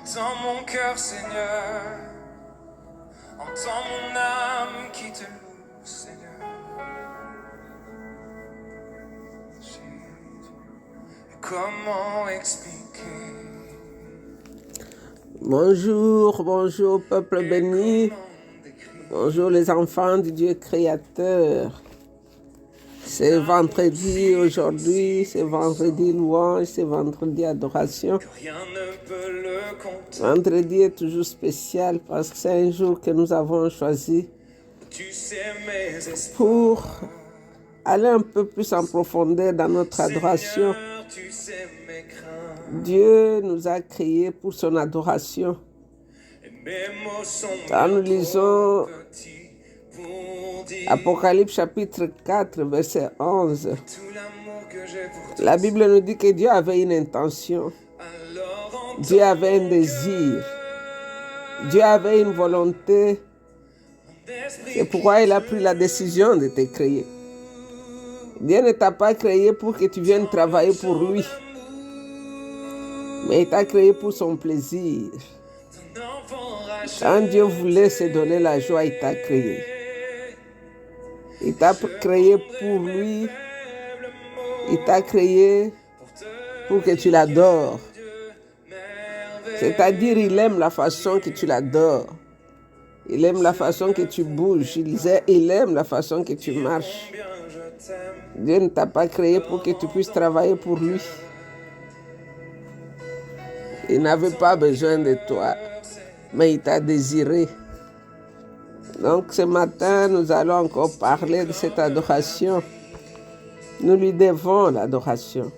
Entends mon cœur, Seigneur. Entends mon âme qui te loue, Seigneur. Comment expliquer? Bonjour, bonjour peuple béni. Bonjour les enfants du Dieu créateur. C'est vendredi aujourd'hui, c'est vendredi louange, c'est vendredi adoration. Vendredi est toujours spécial parce que c'est un jour que nous avons choisi pour aller un peu plus en profondeur dans notre adoration. Dieu nous a créés pour son adoration. Quand nous lisons Apocalypse chapitre 4, verset 11, la Bible nous dit que Dieu avait une intention, Dieu avait un désir, Dieu avait une volonté. C'est pourquoi il a pris la décision de te créer. Dieu ne t'a pas créé pour que tu viennes travailler pour lui, mais il t'a créé pour son plaisir. Quand Dieu voulait se donner la joie, il t'a créé. Il t'a créé pour lui. Il t'a créé pour que tu l'adores. C'est-à-dire, il aime la façon que tu l'adores. Il aime la façon que tu bouges. Il aime la façon que tu marches. Dieu ne t'a pas créé pour que tu puisses travailler pour lui. Il n'avait pas besoin de toi, mais il t'a désiré. Donc ce matin, nous allons encore parler de cette adoration. Nous lui devons l'adoration.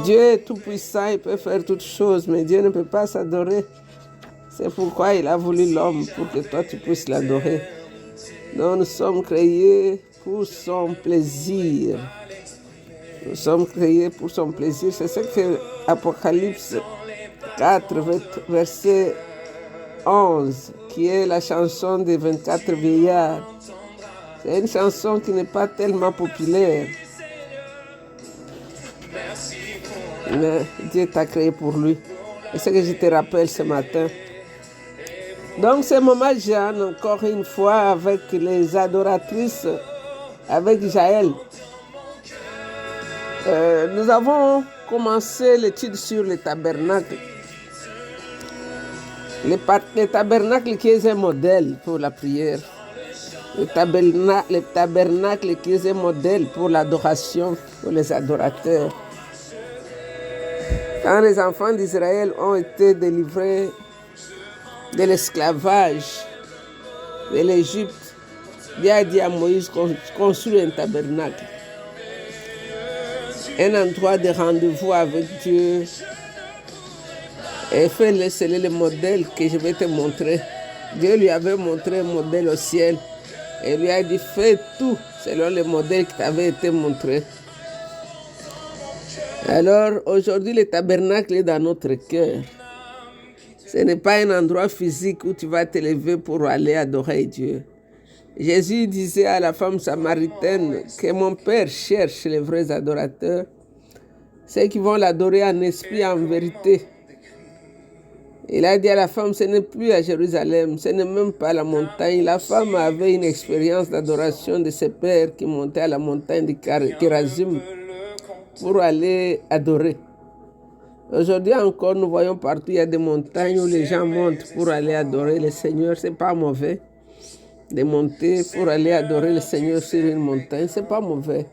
Dieu est tout-puissant, il peut faire toutes choses, mais Dieu ne peut pas s'adorer. C'est pourquoi il a voulu l'homme, pour que toi tu puisses l'adorer. Donc nous sommes créés pour son plaisir. Nous sommes créés pour son plaisir. C'est ce que Apocalypse 4, verset 11, qui est la chanson des 24 vieillards. C'est une chanson qui n'est pas tellement populaire. Mais Dieu t'a créé pour lui. Et c'est ce que je te rappelle ce matin. Donc c'est Maman Jeanne, encore une fois, avec les adoratrices, avec Jaël. Nous avons commencé l'étude sur le tabernacle. Le tabernacle qui est un modèle pour la prière. Le tabernacle qui est un modèle pour l'adoration, pour les adorateurs. Quand les enfants d'Israël ont été délivrés de l'esclavage de l'Égypte, Dieu a dit à Moïse qu'on construit un tabernacle. Un endroit de rendez-vous avec Dieu. Et fais-le, c'est le modèle que je vais te montrer. Dieu lui avait montré un modèle au ciel. Et lui a dit, fais tout selon le modèle qui t'avait été montré. Alors, aujourd'hui, le tabernacle est dans notre cœur. Ce n'est pas un endroit physique où tu vas te lever pour aller adorer Dieu. Jésus disait à la femme samaritaine que mon Père cherche les vrais adorateurs, ceux qui vont l'adorer en esprit et en vérité. Il a dit à la femme, ce n'est plus à Jérusalem, ce n'est même pas à la montagne. La femme avait une expérience d'adoration de ses pères qui montaient à la montagne de Kérazim pour aller adorer. Aujourd'hui encore, nous voyons partout, il y a des montagnes où les gens montent pour aller adorer le Seigneur. Ce n'est pas mauvais de monter pour aller adorer le Seigneur sur une montagne, ce n'est pas mauvais.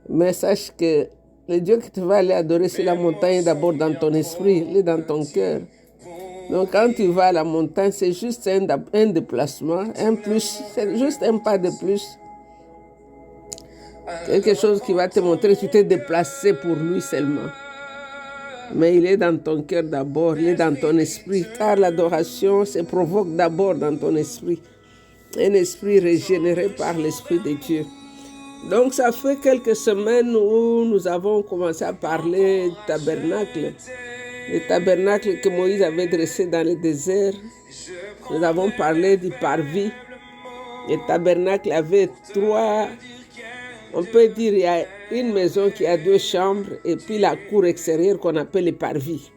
Mais sache que le Dieu que tu vas aller adorer sur la montagne est d'abord dans ton esprit, il est dans ton cœur. Donc quand tu vas à la montagne, c'est juste un déplacement, un plus, c'est juste un pas de plus. Quelque chose qui va te montrer que tu t'es déplacé pour lui seulement. Mais il est dans ton cœur d'abord, il est dans ton esprit, car l'adoration se provoque d'abord dans ton esprit. Un esprit régénéré par l'Esprit de Dieu. Donc ça fait quelques semaines où nous avons commencé à parler du tabernacle. Le tabernacle que Moïse avait dressé dans le désert. Nous avons parlé du parvis. Le tabernacle avait on peut dire, il y a une maison qui a 2 chambres et puis la cour extérieure qu'on appelle le parvis.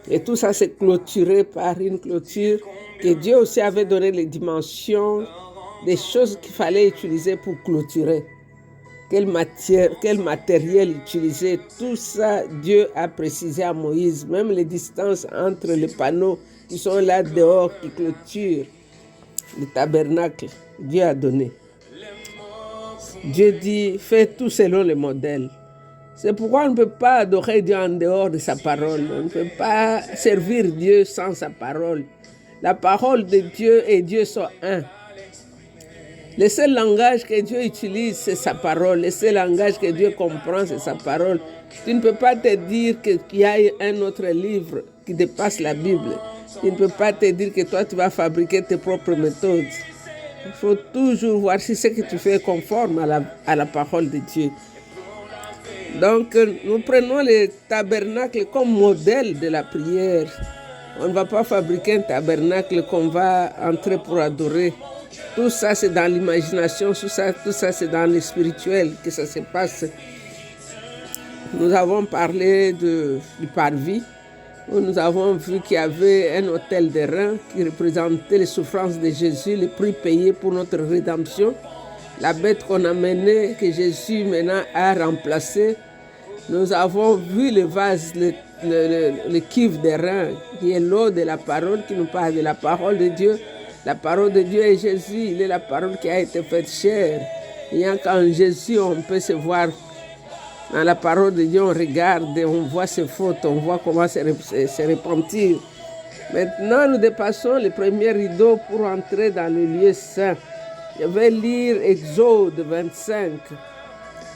Et tout ça, c'est clôturé par une clôture que Dieu aussi avait donné les dimensions des choses qu'il fallait utiliser pour clôturer. Quel matériel utiliser, tout ça, Dieu a précisé à Moïse, même les distances entre les panneaux qui sont là dehors, qui clôturent le tabernacle, Dieu a donné. Dieu dit, fais tout selon le modèle. C'est pourquoi on ne peut pas adorer Dieu en dehors de sa parole. On ne peut pas servir Dieu sans sa parole. La parole de Dieu et Dieu sont un. Le seul langage que Dieu utilise, c'est sa parole. Le seul langage que Dieu comprend, c'est sa parole. Tu ne peux pas te dire qu'il y a un autre livre qui dépasse la Bible. Tu ne peux pas te dire que toi, tu vas fabriquer tes propres méthodes. Il faut toujours voir si ce que tu fais est conforme à la parole de Dieu. Donc, nous prenons le tabernacle comme modèle de la prière. On ne va pas fabriquer un tabernacle qu'on va entrer pour adorer. Tout ça, c'est dans l'imagination, tout ça, c'est dans le spirituel que ça se passe. Nous avons parlé du parvis, où nous avons vu qu'il y avait un autel de rein qui représentait les souffrances de Jésus, le prix payé pour notre rédemption. La bête qu'on a menée, que Jésus maintenant a remplacée. Nous avons vu le vase, le cuve de rein, qui est l'eau de la parole, qui nous parle de la parole de Dieu. La parole de Dieu est Jésus, il est la parole qui a été faite chair. Et qu'en Jésus, on peut se voir. Dans la parole de Dieu, on regarde, on voit ses fautes, on voit comment se repentir. Maintenant, nous dépassons le premier rideau pour entrer dans le lieu saint. Je vais lire Exode 25,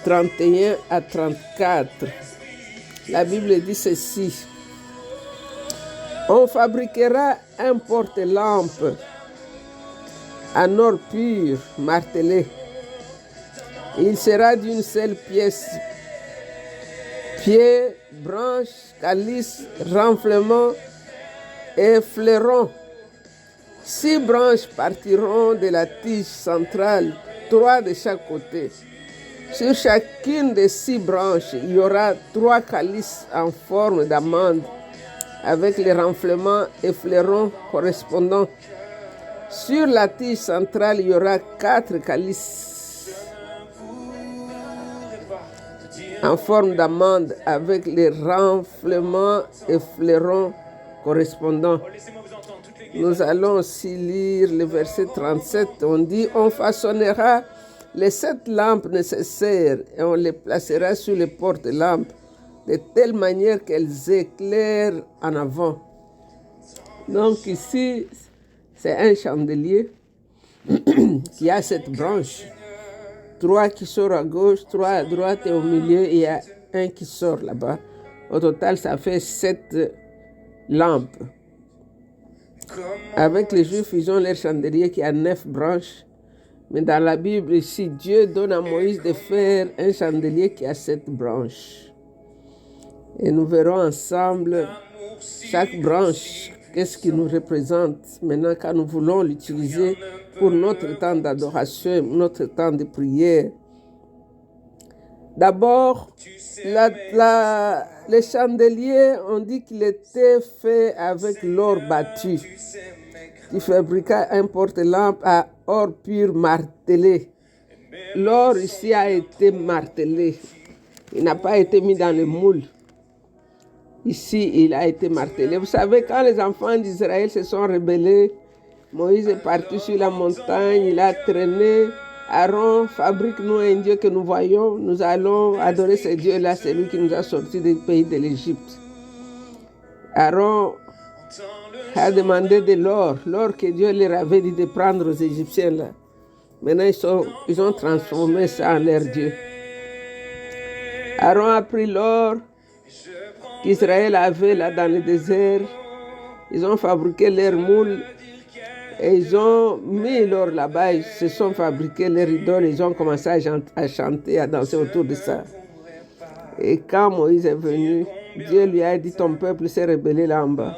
31 à 34. La Bible dit ceci. On fabriquera un porte-lampe en or pur, martelé. Il sera d'une seule pièce. Pieds, branches, calices, renflements et fleurons. 6 branches partiront de la tige centrale, 3 de chaque côté. Sur chacune des 6 branches, il y aura 3 calices en forme d'amande, avec les renflements et fleurons correspondants. Sur la tige centrale, il y aura 4 calices en forme d'amande avec les renflements et fleurons correspondants. Nous allons aussi lire le verset 37. On dit, on façonnera les 7 lampes nécessaires et on les placera sur les portes-lampes de telle manière qu'elles éclairent en avant. Donc ici, c'est un chandelier qui a 7 branches. 3 qui sortent à gauche, 3 à droite et au milieu, il y a un qui sort là-bas. Au total, ça fait 7 lampes. Avec les Juifs, ils ont leur chandelier qui a 9 branches. Mais dans la Bible, ici, Dieu donne à Moïse de faire un chandelier qui a 7 branches. Et nous verrons ensemble chaque branche, qu'est-ce qui nous représente maintenant quand nous voulons l'utiliser pour notre temps d'adoration, notre temps de prière. D'abord, le chandelier, on dit qu'il était fait avec l'or battu. Il fabriqua un porte-lampe à or pur martelé. L'or ici a été martelé. Il n'a pas été mis dans le moule. Ici, il a été martelé. Vous savez, quand les enfants d'Israël se sont rebellés, Moïse est parti sur la montagne, il a traîné. Aaron, fabrique-nous un Dieu que nous voyons. Nous allons adorer ce Dieu-là, c'est lui qui nous a sortis du pays de l'Égypte. Aaron a demandé de l'or que Dieu leur avait dit de prendre aux Égyptiens là. Maintenant, ils ont transformé ça en leur Dieu. Aaron a pris l'or qu'Israël avait là dans le désert. Ils ont fabriqué leurs moules et ils ont mis l'or là-bas. Ils se sont fabriqués leurs idoles. Ils ont commencé à chanter, à danser autour de ça. Et quand Moïse est venu, Dieu lui a dit, ton peuple s'est rebellé là en bas.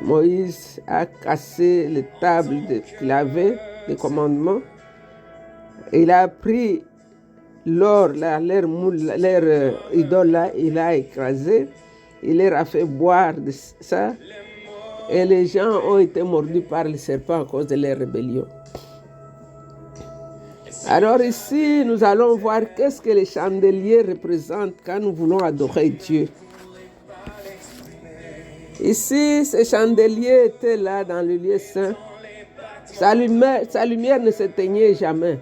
Moïse a cassé les tables qu'il avait, les commandements. Il a pris l'or, leur moule, leur idole là, il a écrasé. Il leur a fait boire de ça. Et les gens ont été mordus par le serpent à cause de leur rébellion. Alors ici, nous allons voir qu'est-ce que les chandeliers représentent quand nous voulons adorer Dieu. Ici, ces chandeliers étaient là dans le lieu saint. Sa lumière ne s'éteignait jamais.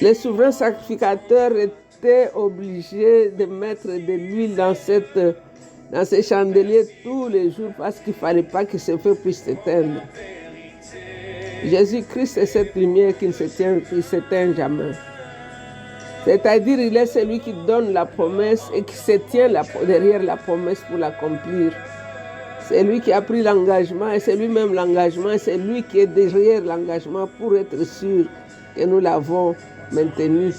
Les souverains sacrificateurs étaient obligés de mettre de l'huile dans ces chandeliers tous les jours parce qu'il ne fallait pas que ce feu puisse s'éteindre. Jésus-Christ est cette lumière qui ne s'éteint jamais. C'est-à-dire, il est celui qui donne la promesse et qui se tient derrière la promesse pour l'accomplir. C'est lui qui a pris l'engagement et c'est lui-même l'engagement et c'est lui qui est derrière l'engagement pour être sûr que nous l'avons maintenu.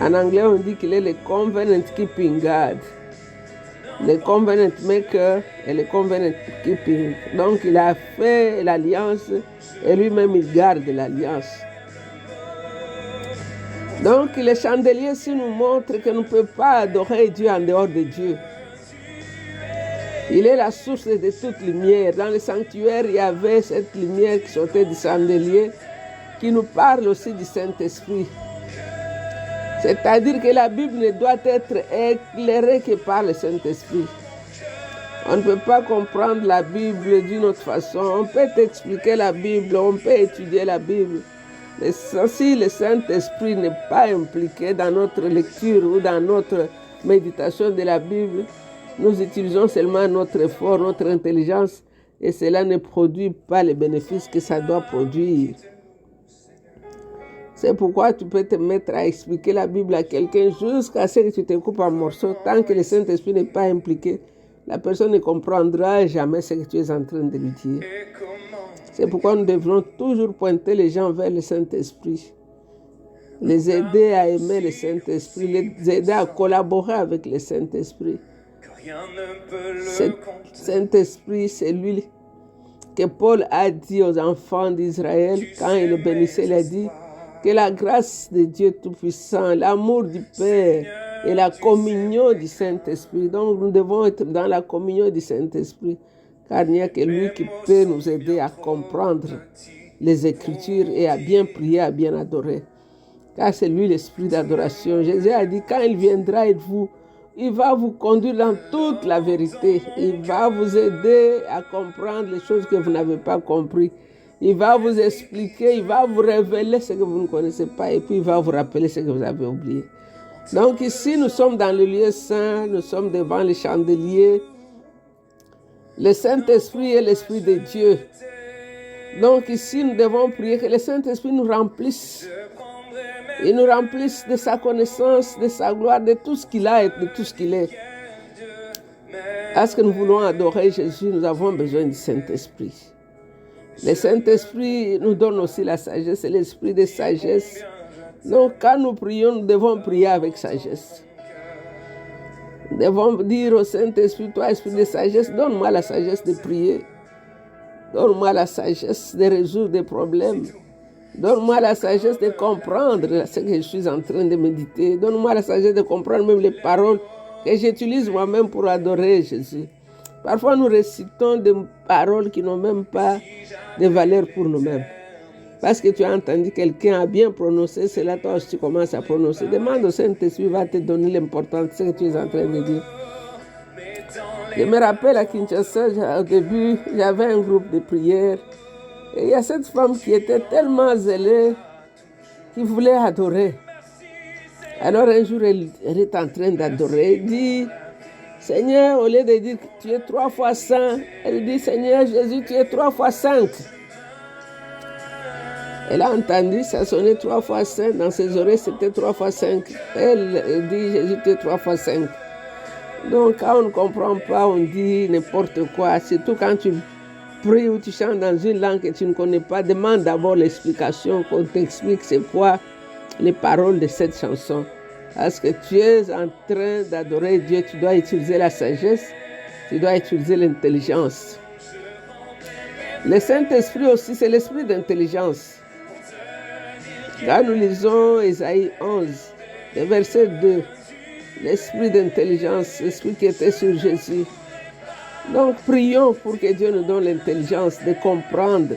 En anglais, on dit qu'il est le covenant keeping God, le covenant maker et le covenant keeping. Donc, il a fait l'alliance et lui-même il garde l'alliance. Donc, les chandeliers ici nous montrent que nous ne pouvons pas adorer Dieu en dehors de Dieu. Il est la source de toute lumière. Dans le sanctuaire, il y avait cette lumière qui sortait du chandelier qui nous parle aussi du Saint-Esprit. C'est-à-dire que la Bible ne doit être éclairée que par le Saint-Esprit. On ne peut pas comprendre la Bible d'une autre façon. On peut expliquer la Bible, on peut étudier la Bible. Mais si le Saint-Esprit n'est pas impliqué dans notre lecture ou dans notre méditation de la Bible, nous utilisons seulement notre effort, notre intelligence, et cela ne produit pas les bénéfices que ça doit produire. C'est pourquoi tu peux te mettre à expliquer la Bible à quelqu'un jusqu'à ce que tu te coupes en morceaux. Tant que le Saint-Esprit n'est pas impliqué, la personne ne comprendra jamais ce que tu es en train de lui dire. C'est pourquoi nous devrons toujours pointer les gens vers le Saint-Esprit. Les aider à aimer le Saint-Esprit, les aider à collaborer avec le Saint-Esprit. Cet Saint-Esprit, c'est lui que Paul a dit aux enfants d'Israël quand il les bénissait. Il a dit que la grâce de Dieu Tout-Puissant, l'amour du Père et la communion du Saint-Esprit. Donc nous devons être dans la communion du Saint-Esprit, car il n'y a que lui qui peut nous aider à comprendre les Écritures et à bien prier, à bien adorer. Car c'est lui l'esprit d'adoration. Jésus a dit, quand il viendra, il va vous conduire dans toute la vérité. Il va vous aider à comprendre les choses que vous n'avez pas comprises. Il va vous expliquer, il va vous révéler ce que vous ne connaissez pas et puis il va vous rappeler ce que vous avez oublié. Donc ici, nous sommes dans le lieu saint, nous sommes devant les chandeliers. Le Saint-Esprit est l'Esprit de Dieu. Donc ici, nous devons prier que le Saint-Esprit nous remplisse. Il nous remplisse de sa connaissance, de sa gloire, de tout ce qu'il a et de tout ce qu'il est. Parce que nous voulons adorer Jésus, nous avons besoin du Saint-Esprit. Le Saint-Esprit nous donne aussi la sagesse, c'est l'esprit de sagesse. Donc quand nous prions, nous devons prier avec sagesse. Nous devons dire au Saint-Esprit, toi, esprit de sagesse, donne-moi la sagesse de prier. Donne-moi la sagesse de résoudre des problèmes. Donne-moi la sagesse de comprendre ce que je suis en train de méditer. Donne-moi la sagesse de comprendre même les paroles que j'utilise moi-même pour adorer Jésus. Parfois, nous récitons des paroles qui n'ont même pas de valeur pour nous-mêmes. Parce que tu as entendu quelqu'un a bien prononcé cela, toi aussi tu commences à prononcer. Demande au Saint-Esprit, va te donner l'importance de ce que tu es en train de dire. Je me rappelle à Kinshasa, au début, j'avais un groupe de prière. Et il y a cette femme qui était tellement zélée, qui voulait adorer. Alors un jour, elle est en train d'adorer. Elle dit, Seigneur, au lieu de dire que tu es 3 fois saint, elle dit, Seigneur Jésus, tu es 3 fois 5. Elle a entendu, ça sonnait 3 fois 5. Dans ses oreilles, c'était 3 fois 5. Elle dit, Jésus, tu es 3 fois 5. Donc, quand on ne comprend pas, on dit n'importe quoi. Surtout quand tu pries ou tu chantes dans une langue que tu ne connais pas, demande d'abord l'explication, qu'on t'explique c'est quoi les paroles de cette chanson. Parce que tu es en train d'adorer Dieu, tu dois utiliser la sagesse, tu dois utiliser l'intelligence. Le Saint-Esprit aussi, c'est l'esprit d'intelligence. Quand nous lisons Ésaïe 11, le verset 2, l'esprit d'intelligence, l'esprit qui était sur Jésus. Donc prions pour que Dieu nous donne l'intelligence de comprendre,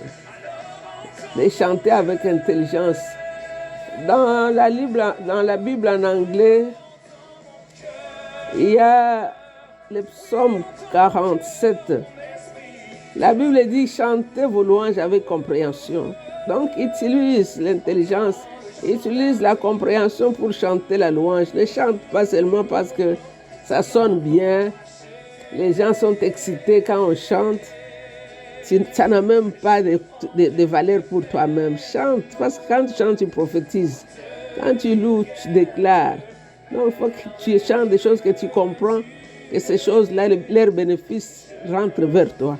de chanter avec intelligence. Dans la Bible en anglais, il y a le psaume 47. La Bible dit « Chantez vos louanges avec compréhension ». Donc utilise l'intelligence, utilise la compréhension pour chanter la louange. Ne chante pas seulement parce que ça sonne bien. Les gens sont excités quand on chante. Ça n'a même pas de valeur pour toi-même. Chante, parce que quand tu chantes, tu prophétises. Quand tu loues, tu déclares. Donc il faut que tu chantes des choses que tu comprends, que ces choses-là, leurs bénéfices rentrent vers toi.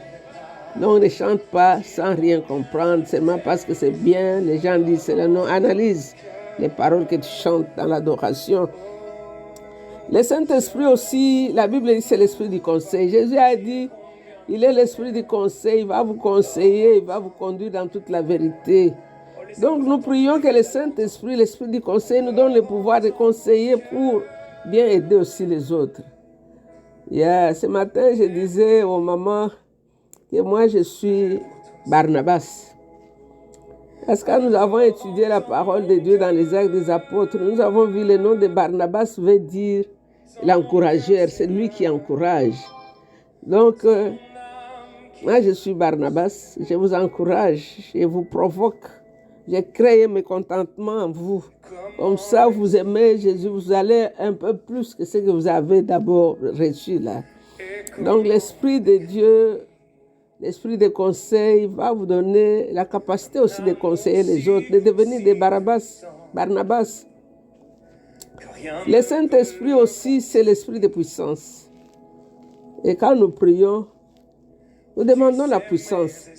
Donc ne chante pas sans rien comprendre, seulement parce que c'est bien. Les gens disent cela. Non, analyse les paroles que tu chantes dans l'adoration. Le Saint-Esprit aussi, la Bible dit c'est l'esprit du conseil. Jésus a dit, il est l'esprit du conseil, il va vous conseiller, il va vous conduire dans toute la vérité. Donc nous prions que le Saint-Esprit, l'esprit du conseil, nous donne le pouvoir de conseiller pour bien aider aussi les autres. Ce matin, je disais aux mamans que moi je suis Barnabas. Parce que quand nous avons étudié la parole de Dieu dans les Actes des Apôtres, nous avons vu le nom de Barnabas veut dire l'encourageur, c'est lui qui encourage. Donc, moi je suis Barnabas, je vous encourage, je vous provoque, j'ai créé mes contentements en vous. Comme ça, vous aimez Jésus, vous allez un peu plus que ce que vous avez d'abord reçu là. Donc, l'Esprit de Dieu, l'esprit de conseil va vous donner la capacité aussi de conseiller les autres, de devenir des Barnabas. Le Saint-Esprit aussi, c'est l'esprit de puissance. Et quand nous prions, nous demandons la puissance.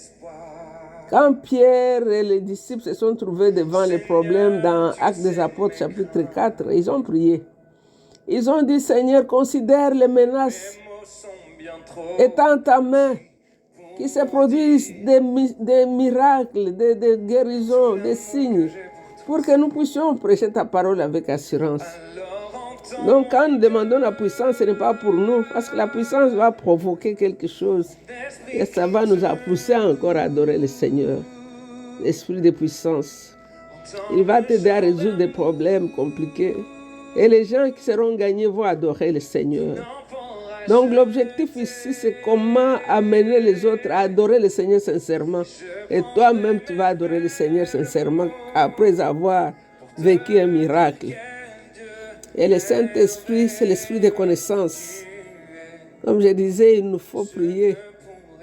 Quand Pierre et les disciples se sont trouvés devant les problèmes dans Actes des Apôtres, chapitre 4, ils ont prié. Ils ont dit, Seigneur, considère les menaces étant ta main, qu'il se produisent des miracles, des guérisons, des signes, pour que nous puissions prêcher ta parole avec assurance. Donc quand nous demandons la puissance, ce n'est pas pour nous, parce que la puissance va provoquer quelque chose, et ça va nous pousser encore à adorer le Seigneur. L'esprit de puissance, il va t'aider à résoudre des problèmes compliqués, et les gens qui seront gagnés vont adorer le Seigneur. Donc l'objectif ici, c'est comment amener les autres à adorer le Seigneur sincèrement. Et toi-même, tu vas adorer le Seigneur sincèrement après avoir vécu un miracle. Et le Saint-Esprit, c'est l'esprit de connaissance. Comme je disais, il nous faut prier.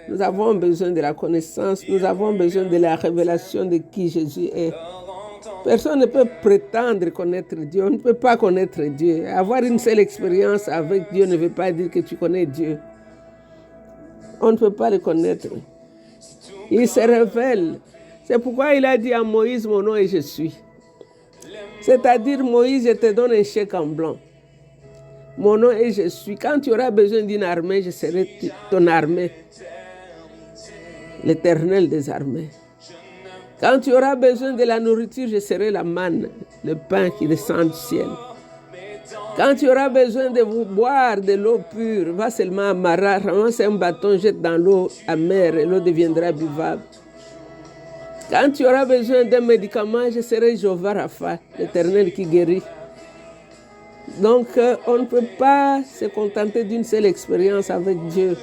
Nous avons besoin de la connaissance, nous avons besoin de la révélation de qui Jésus est. Personne ne peut prétendre connaître Dieu. On ne peut pas connaître Dieu. Avoir une seule expérience avec Dieu ne veut pas dire que tu connais Dieu. On ne peut pas le connaître. Il se révèle. C'est pourquoi il a dit à Moïse, mon nom est je suis. C'est-à-dire, Moïse, je te donne un chèque en blanc. Mon nom est je suis. Quand tu auras besoin d'une armée, je serai ton armée. L'Éternel des armées. Quand tu auras besoin de la nourriture, je serai la manne, le pain qui descend du ciel. Quand tu auras besoin de boire de l'eau pure, va seulement à Mara, ramasse un bâton, jette dans l'eau amère et l'eau deviendra buvable. Quand tu auras besoin d'un médicament, je serai Jéhovah Rapha, l'Éternel qui guérit. Donc, on ne peut pas se contenter d'une seule expérience avec Dieu.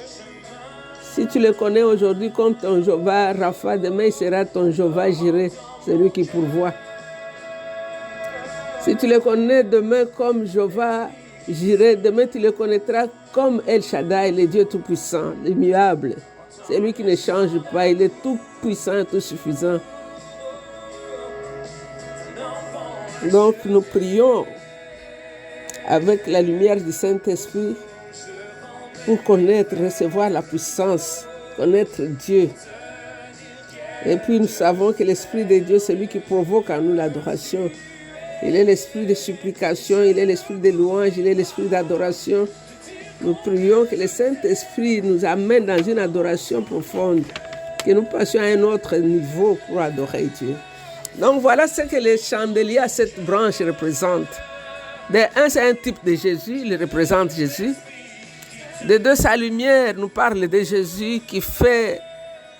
Si tu le connais aujourd'hui comme ton Jéhovah Rapha, demain il sera ton Jéhovah Jireh, celui qui pourvoit. Si tu le connais demain comme Jéhovah Jireh, demain tu le connaîtras comme El Shaddai, le Dieu tout-puissant, l'immuable. C'est lui qui ne change pas, il est tout-puissant, tout-suffisant. Donc nous prions avec la lumière du Saint-Esprit pour connaître, recevoir la puissance, connaître Dieu. Et puis nous savons que l'Esprit de Dieu, c'est lui qui provoque en nous l'adoration. Il est l'esprit de supplication, il est l'esprit de louange, il est l'esprit d'adoration. Nous prions que le Saint-Esprit nous amène dans une adoration profonde, que nous passions à un autre niveau pour adorer Dieu. Donc voilà ce que les chandeliers à cette branche représentent. De un, c'est un type de Jésus, il représente Jésus. De deux, sa lumière nous parle de Jésus qui fait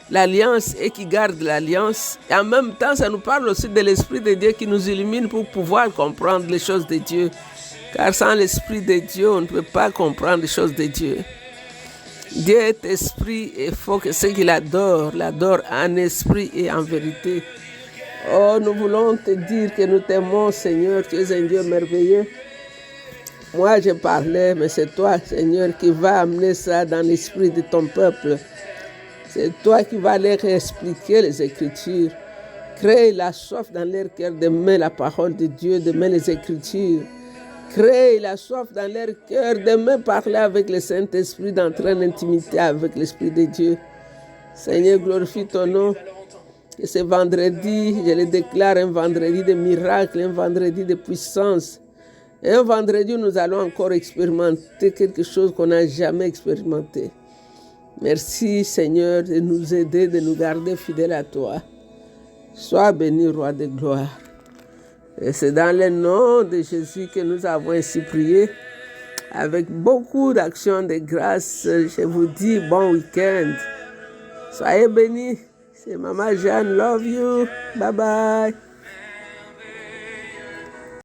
l'alliance et qui garde l'alliance. Et en même temps, ça nous parle aussi de l'Esprit de Dieu qui nous illumine pour pouvoir comprendre les choses de Dieu. Car sans l'Esprit de Dieu, on ne peut pas comprendre les choses de Dieu. Dieu est esprit et il faut que ceux qui l'adorent en esprit et en vérité. Oh, nous voulons te dire que nous t'aimons, Seigneur, tu es un Dieu merveilleux. Moi, je parlais, mais c'est toi, Seigneur, qui va amener ça dans l'esprit de ton peuple. C'est toi qui vas leur expliquer les Écritures. Crée la soif dans leur cœur d'aimer la parole de Dieu, d'aimer les Écritures. Crée la soif dans leur cœur d'aimer parler avec le Saint-Esprit, d'entrer en intimité avec l'Esprit de Dieu. Seigneur, glorifie ton nom. Et ce vendredi, je le déclare un vendredi de miracles, un vendredi de puissance. Et un vendredi où nous allons encore expérimenter quelque chose qu'on n'a jamais expérimenté. Merci Seigneur de nous aider, de nous garder fidèles à toi. Sois béni, Roi de gloire. Et c'est dans le nom de Jésus que nous avons ainsi prié. Avec beaucoup d'actions de grâce, je vous dis bon week-end. Soyez bénis. C'est Maman Jeanne, love you. Bye bye.